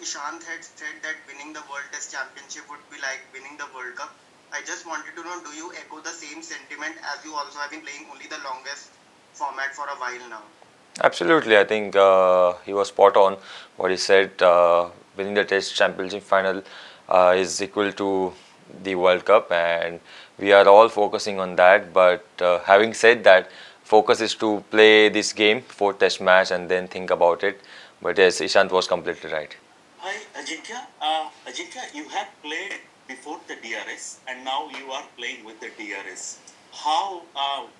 Ishant had said that winning the World Test Championship would be like winning the World Cup. I just wanted to know, do you echo the same sentiment as you also have been playing only the longest format for a while now? Absolutely, I think he was spot on what he said. Winning the Test Championship final is equal to the World Cup, and we are all focusing on that. But having said that, focus is to play this game, fourth Test match, and then think about it. But yes, Ishant was completely right. Hi, Ajinkya. Ajinkya, you have played before the DRS and now you are playing with the DRS. How,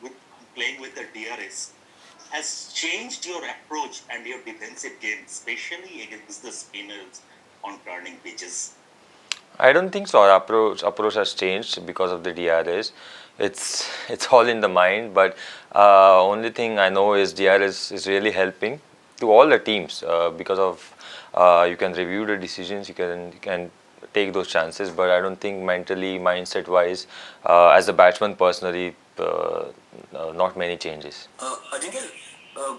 with playing with the DRS, has changed your approach and your defensive game, especially against the spinners on turning pitches? I don't think so. Our approach has changed because of the DRS. It's all in the mind. But only thing I know is DRS is really helping to all the teams because of you can review the decisions, you can take those chances. But I don't think mentally, mindset wise, as a batsman personally, not many changes. Ajinkya,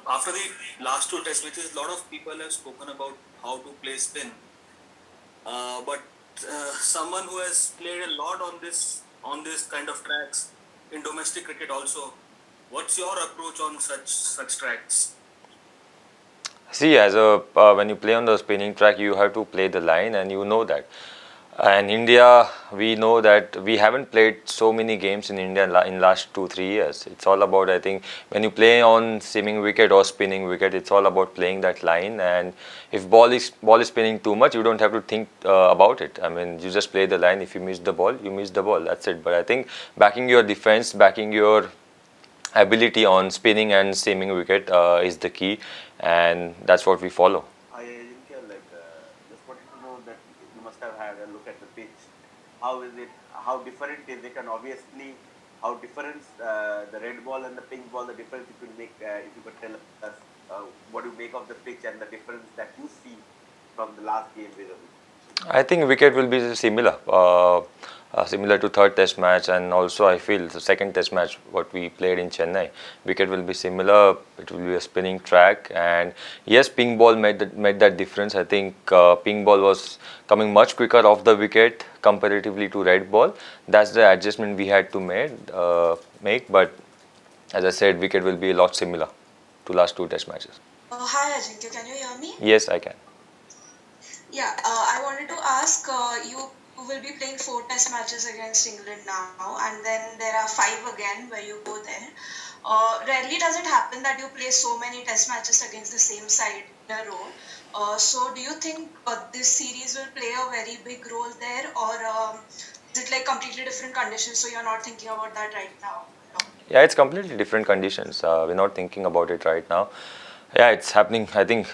after the last two test matches, a lot of people have spoken about how to play spin. But someone who has played a lot on this kind of tracks in domestic cricket also, what's your approach on such tracks? See, as a when you play on the spinning track, you have to play the line, and you know that. And India, we know that we haven't played so many games in India in last 2 3 years. It's all about, I think, when you play on seaming wicket or spinning wicket, it's all about playing that line. And if ball is spinning too much, you don't have to think about it. I mean, you just play the line. If you miss the ball, you miss the ball. That's it. But I think backing your defense, backing your ability on spinning and seaming wicket is the key, and that's what we follow. I just wanted to know that you must have had a look at the pitch. How is it? How different is it? And obviously, how different the red ball and the pink ball. The difference it will make. If you could tell us what you make of the pitch and the difference that you see from the last game with it. I think wicket will be similar, similar to third test match, and also I feel the second test match what we played in Chennai, wicket will be similar. It will be a spinning track, and yes, pink ball made that difference. I think pink ball was coming much quicker off the wicket comparatively to red ball. That's the adjustment we had to make. But as I said, wicket will be a lot similar to last two test matches. Hi Ajinkya, can you hear me? Yes, I can. Yeah, I wanted to ask you will be playing 4 test matches against England now, and then there are 5 again where you go there. Rarely does it happen that you play so many test matches against the same side in a row. So, do you think this series will play a very big role there, or is it like completely different conditions? So, you're not thinking about that right now? Yeah, it's completely different conditions. We're not thinking about it right now. Yeah, it's happening. I think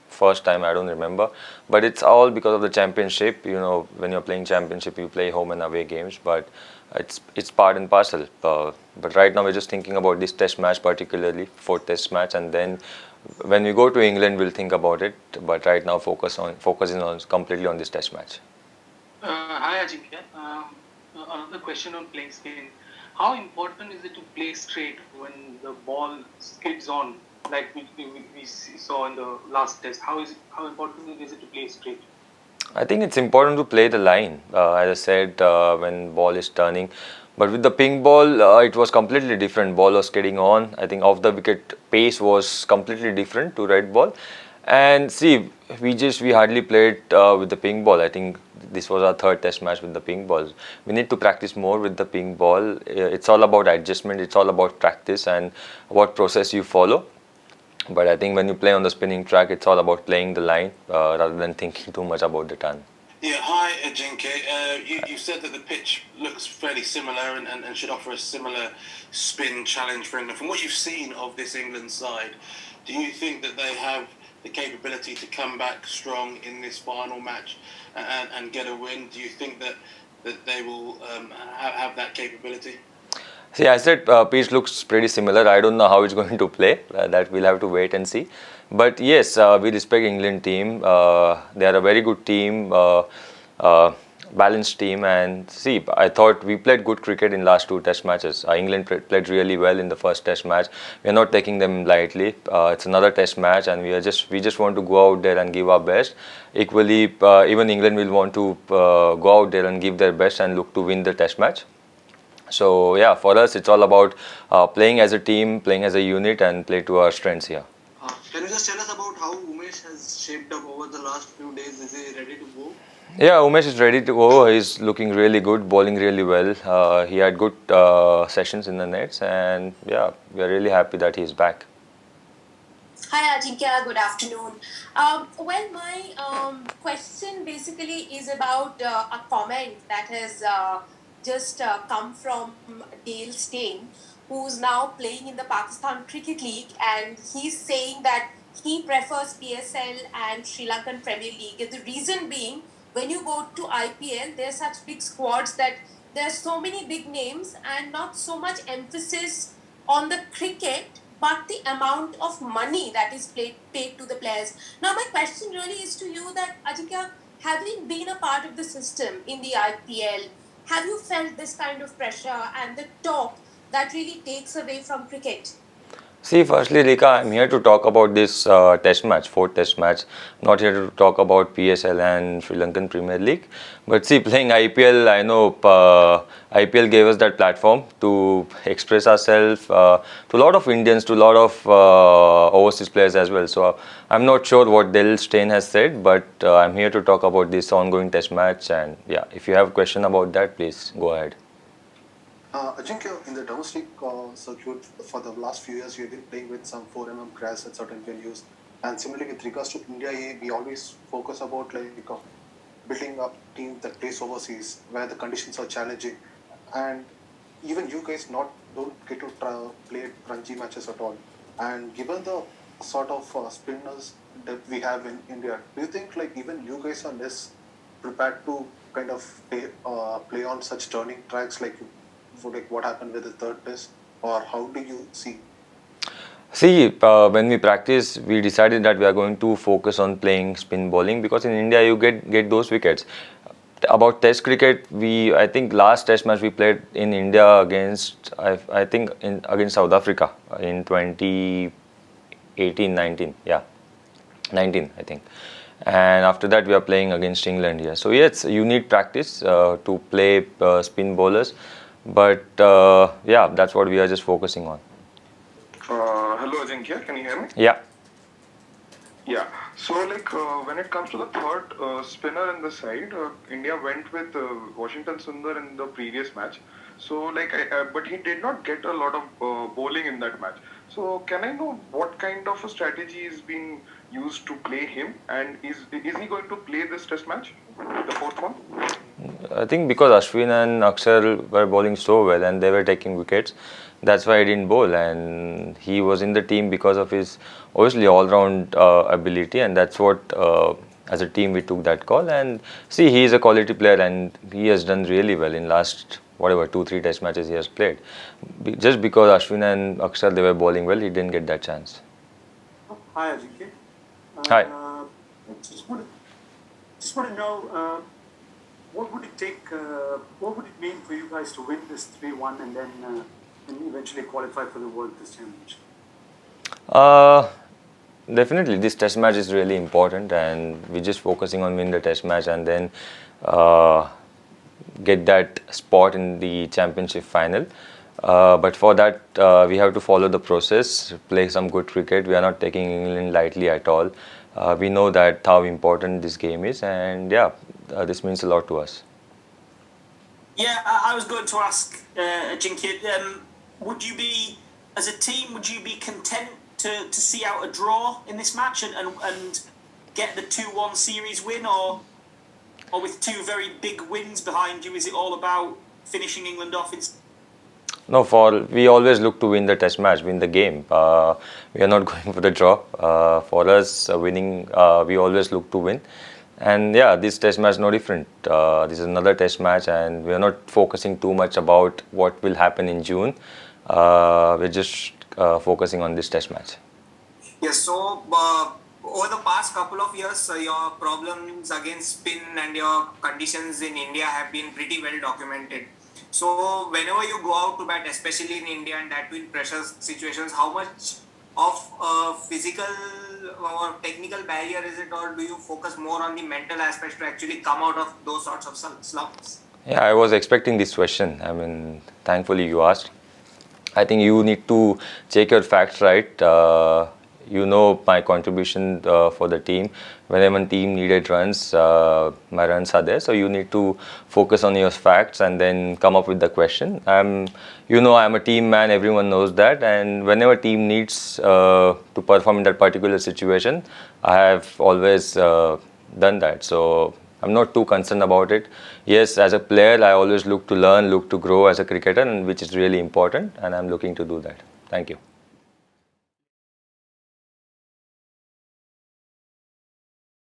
first time I don't remember, but it's all because of the championship. You know, when you're playing championship, you play home and away games, but it's part and parcel. But right now we're just thinking about this test match, particularly fourth test match, and then when we go to England, we'll think about it. But right now, focusing on completely on this test match. Hi Ajinkya. Another question on playing spin. How important is it to play straight when the ball skids on, like we saw in the last test? How important is it to play straight? I think it's important to play the line, as I said, when ball is turning. But with the pink ball, it was completely different. Ball was skidding on. I think off the wicket pace was completely different to red ball. And see, we hardly played with the pink ball. I think this was our third test match with the pink balls. We need to practice more with the pink ball. It's all about adjustment. It's all about practice and what process you follow. But I think when you play on the spinning track, it's all about playing the line rather than thinking too much about the turn. Yeah, hi Ajinkya. You said that the pitch looks fairly similar and should offer a similar spin challenge for England. From what you've seen of this England side, do you think that they have the capability to come back strong in this final match and get a win? Do you think that they will have that capability? See, I said pitch looks pretty similar. I don't know how it's going to play. That we'll have to wait and see. But yes, we respect England team. They are a very good team. balanced team. And see, I thought we played good cricket in last two test matches. England played really well in the first test match. We are not taking them lightly. It's another test match, and we just want to go out there and give our best. Equally, even England will want to go out there and give their best and look to win the test match. So yeah, for us it's all about playing as a team, playing as a unit, and play to our strengths here. Can you just tell us about how Umesh has shaped up over the last few days? Is he ready to go? Yeah, Umesh is ready to go. He's looking really good, bowling really well. He had good sessions in the nets, and yeah, we are really happy that he's back. Hi Ajinkya, good afternoon. Well, my question basically is about a comment that has just come from Dale Steyn, who's now playing in the Pakistan Cricket League, and he's saying that he prefers PSL and Sri Lankan Premier League. And the reason being, when you go to IPL, there's such big squads that there's so many big names and not so much emphasis on the cricket, but the amount of money that is paid to the players. Now, my question really is to you that, Ajinkya, having been a part of the system in the IPL, have you felt this kind of pressure and the talk that really takes away from cricket? See, firstly, Rika, I'm here to talk about this test match, fourth test match. Not here to talk about PSL and Sri Lankan Premier League. But see, playing IPL, I know IPL gave us that platform to express ourselves to a lot of Indians, to a lot of overseas players as well. So I'm not sure what Dale Steyn has said, but I'm here to talk about this ongoing test match. And yeah, if you have a question about that, please go ahead. Ajinkya, in the domestic circuit for the last few years, you've been playing with some 4mm grass at certain venues. And similarly, with regards to India A, we always focus about building up teams that plays overseas where the conditions are challenging. And even you guys don't get to play Ranji matches at all. And given the sort of spinners that we have in India, do you think even you guys are less prepared to kind of play on such turning tracks what happened with the third test, or how do you see? See, when we practice, we decided that we are going to focus on playing spin bowling, because in India you get those wickets. About test cricket, I think last test match we played in India against against South Africa in 2018-19, yeah, 19 I think. And after that we are playing against England here. So yes, you need practice to play spin bowlers. But yeah, that's what we are just focusing on. Hello Ajinkya, can you hear me? Yeah. Yeah. So when it comes to the third spinner in the side, India went with Washington Sundar in the previous match. So but he did not get a lot of bowling in that match. So can I know what kind of a strategy is being used to play him, and is he going to play this test match, the fourth one? I think because Ashwin and Akshar were bowling so well and they were taking wickets, that's why he didn't bowl, and he was in the team because of his obviously all-round ability, and that's what as a team we took that call. And see, he is a quality player and he has done really well in last 2-3 test matches he has played. Just because Ashwin and Akshar they were bowling well, he didn't get that chance. Hi Ajinkya. Hi. Just want to know what would it take, what would it mean for you guys to win this 3-1 and then eventually qualify for the World Test Championship? Definitely, this test match is really important, and we're just focusing on winning the test match and then get that spot in the championship final. But for that, we have to follow the process, play some good cricket. We are not taking England lightly at all. We know that how important this game is, and yeah, this means a lot to us. Yeah, I was going to ask Ajinkya, would you be, as a team, would you be content to see out a draw in this match and get the 2-1 series win, or with two very big wins behind you, is it all about finishing England off? No, we always look to win the test match, win the game. We are not going for the draw. For us, winning, we always look to win. And yeah, this test match is no different. This is another test match, and we are not focusing too much about what will happen in June. We're just focusing on this test match. Yes, so over the past couple of years, your problems against spin and your conditions in India have been pretty well documented. So whenever you go out to bat, especially in India and that in pressure situations, how much of a physical or technical barrier is it, or do you focus more on the mental aspects to actually come out of those sorts of slumps? Yeah, I was expecting this question. I mean, thankfully you asked. I think you need to check your facts right. You know my contribution for the team. Whenever team needed runs, my runs are there. So you need to focus on your facts and then come up with the question. I'm a team man. Everyone knows that. And whenever team needs to perform in that particular situation, I have always done that. So I'm not too concerned about it. Yes, as a player, I always look to learn, look to grow as a cricketer, and which is really important, and I'm looking to do that. Thank you.